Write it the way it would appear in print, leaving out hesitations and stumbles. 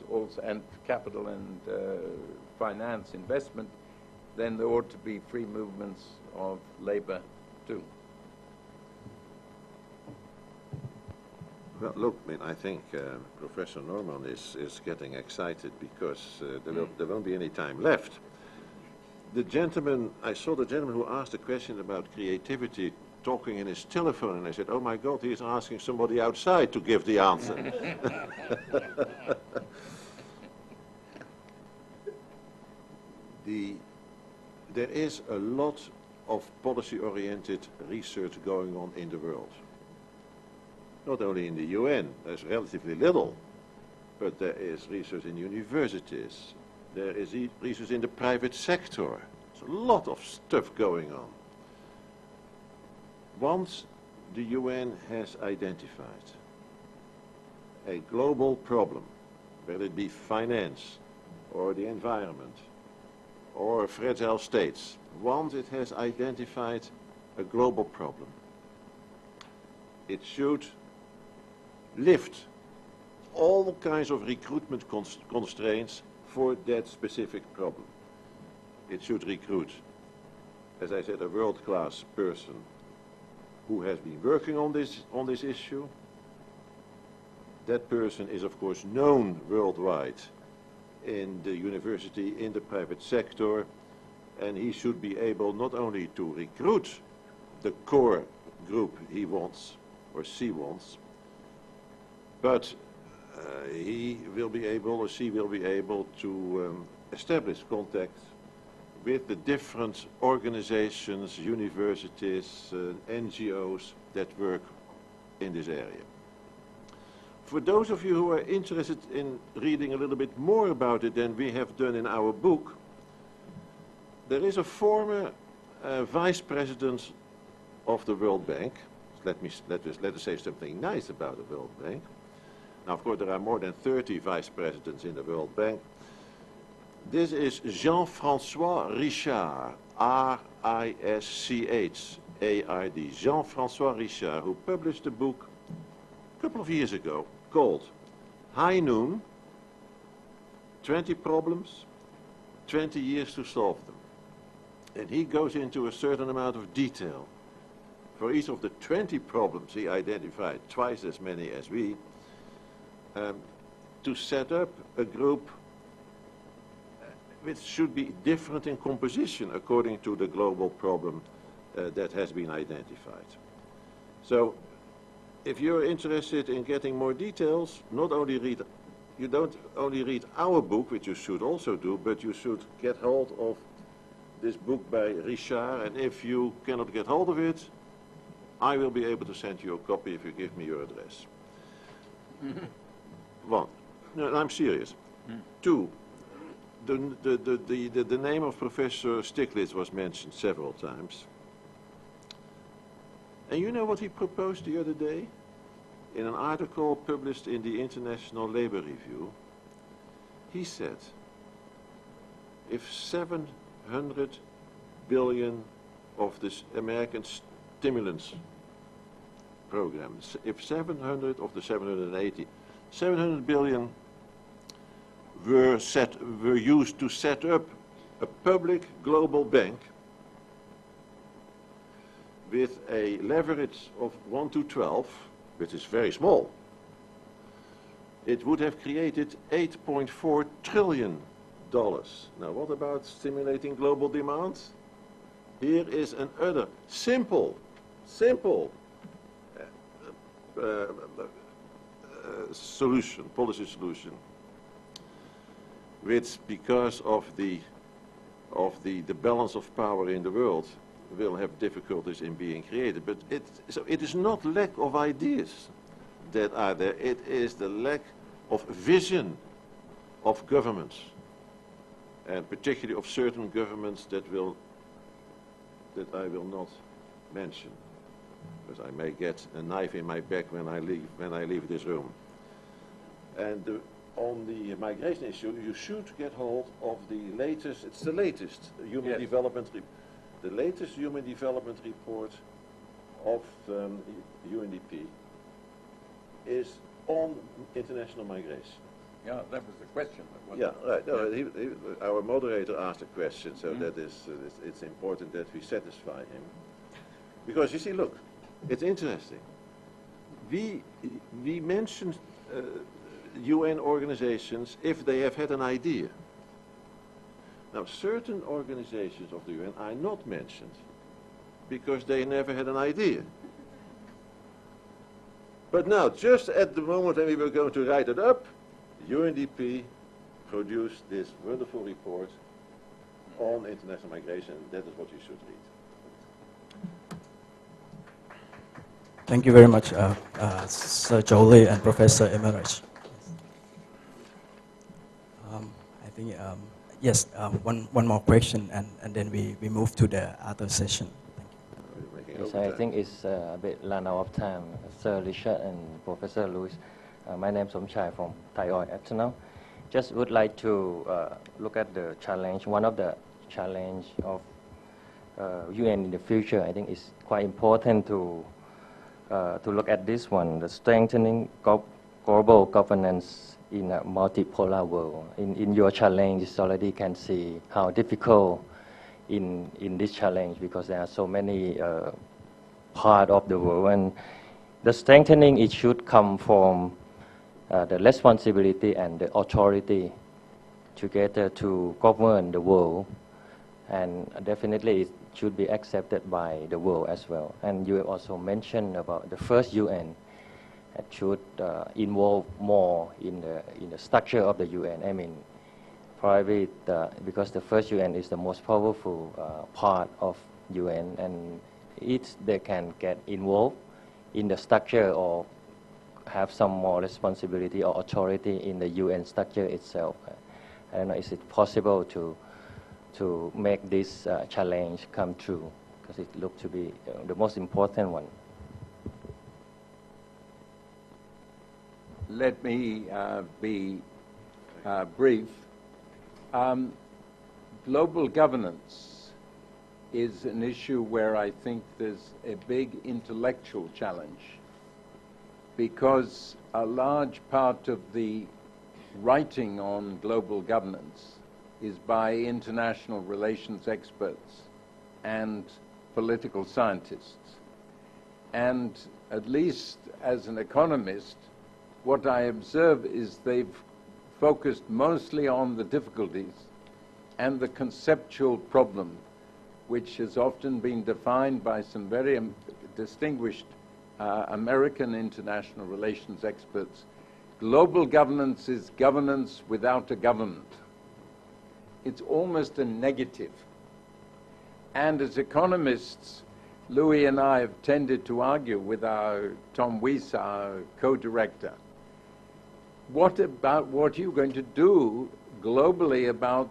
also, and capital and finance investment, then there ought to be free movements of labor too. Well, look, I think Professor Norman is getting excited because there won't be any time left. The gentleman, I saw the gentleman who asked a question about creativity talking in his telephone, and I said, oh my God, he's asking somebody outside to give the answer. There is a lot of policy-oriented research going on in the world. Not only in the UN, there's relatively little, but there is research in universities, there is research in the private sector. There's a lot of stuff going on. Once the UN has identified a global problem, whether it be finance or the environment or fragile states, once it has identified a global problem, it should lift all kinds of recruitment constraints for that specific problem. It should recruit, as I said, a world-class person who has been working on this issue. That person is, of course, known worldwide in the university, in the private sector, and he should be able not only to recruit the core group he wants, or she wants, but he will be able, or she will be able to establish contact with the different organizations, universities, NGOs that work in this area. For those of you who are interested in reading a little bit more about it than we have done in our book, there is a former vice president of the World Bank. Let us say something nice about the World Bank. Now, of course, there are more than 30 vice presidents in the World Bank. This is Jean-François Richard, R-I-S-C-H-A-R-D, Jean-François Richard, who published a book a couple of years ago called High Noon, 20 Problems, 20 Years to Solve Them. And he goes into a certain amount of detail. For each of the 20 problems he identified, twice as many as we, to set up a group which should be different in composition according to the global problem that has been identified. So, if you're interested in getting more details, you don't only read our book, which you should also do, but you should get hold of this book by Richard, and if you cannot get hold of it, I will be able to send you a copy if you give me your address. One, no, I'm serious. Two, the name of Professor Stiglitz was mentioned several times. And you know what he proposed the other day? In an article published in the International Labor Review, he said, if 700 billion of this American stimulus program, if 700 of the 780, 700 billion were used to set up a public global bank with a leverage of 1 to 12, which is very small, it would have created $8.4 trillion. Now, what about stimulating global demand? Here is another simple solution, policy solution, which, because of the balance of power in the world, will have difficulties in being created. But so it is not lack of ideas that are there, it is the lack of vision of governments, and particularly of certain governments that I will not mention, because I may get a knife in my back when I leave this room. And on the migration issue, you should get hold of the latest, it's the latest human development report. The latest Human Development Report of UNDP is on international migration. Yeah, that was the question. Yeah, right. No, our moderator asked a question, so that is, it's important that we satisfy him. Because you see, look, it's interesting. We mentioned UN organizations if they have had an idea. Now, certain organizations of the UN are not mentioned because they never had an idea. But now, just at the moment when we were going to write it up, UNDP produced this wonderful report on international migration. That is what you should read. Thank you very much, Sir Jolie and Professor Emmerich. I think, yes, one more question, and then we move to the other session. Thank you. Yes, I think it's a bit run out of time. Sir Richard and Professor Louis. My name is Somchai from Thai Oil Ethanol. Just would like to look at the challenge. One of the challenge of UN in the future, I think, is quite important to look at this one, the strengthening global governance in a multipolar world. In your challenge, you already can see how difficult in this challenge, because there are so many parts of the world, and the strengthening, it should come from the responsibility and the authority together to govern the world, and definitely it should be accepted by the world as well. And you have also mentioned about the first UN that should involve more in the structure of the UN. I mean, probably because the first UN is the most powerful part of UN, and they can get involved in the structure or have some more responsibility or authority in the UN structure itself. I don't know, is it possible to make this challenge come true? Because it looks to be the most important one. Let me be brief. Global governance is an issue where I think there's a big intellectual challenge, because a large part of the writing on global governance is by international relations experts and political scientists. And at least as an economist, what I observe is they've focused mostly on the difficulties and the conceptual problem, which has often been defined by some very distinguished American international relations experts. Global governance is governance without a government. It's almost a negative. And as economists, Louis and I have tended to argue with our Tom Weiss, our co-director, what are you going to do globally about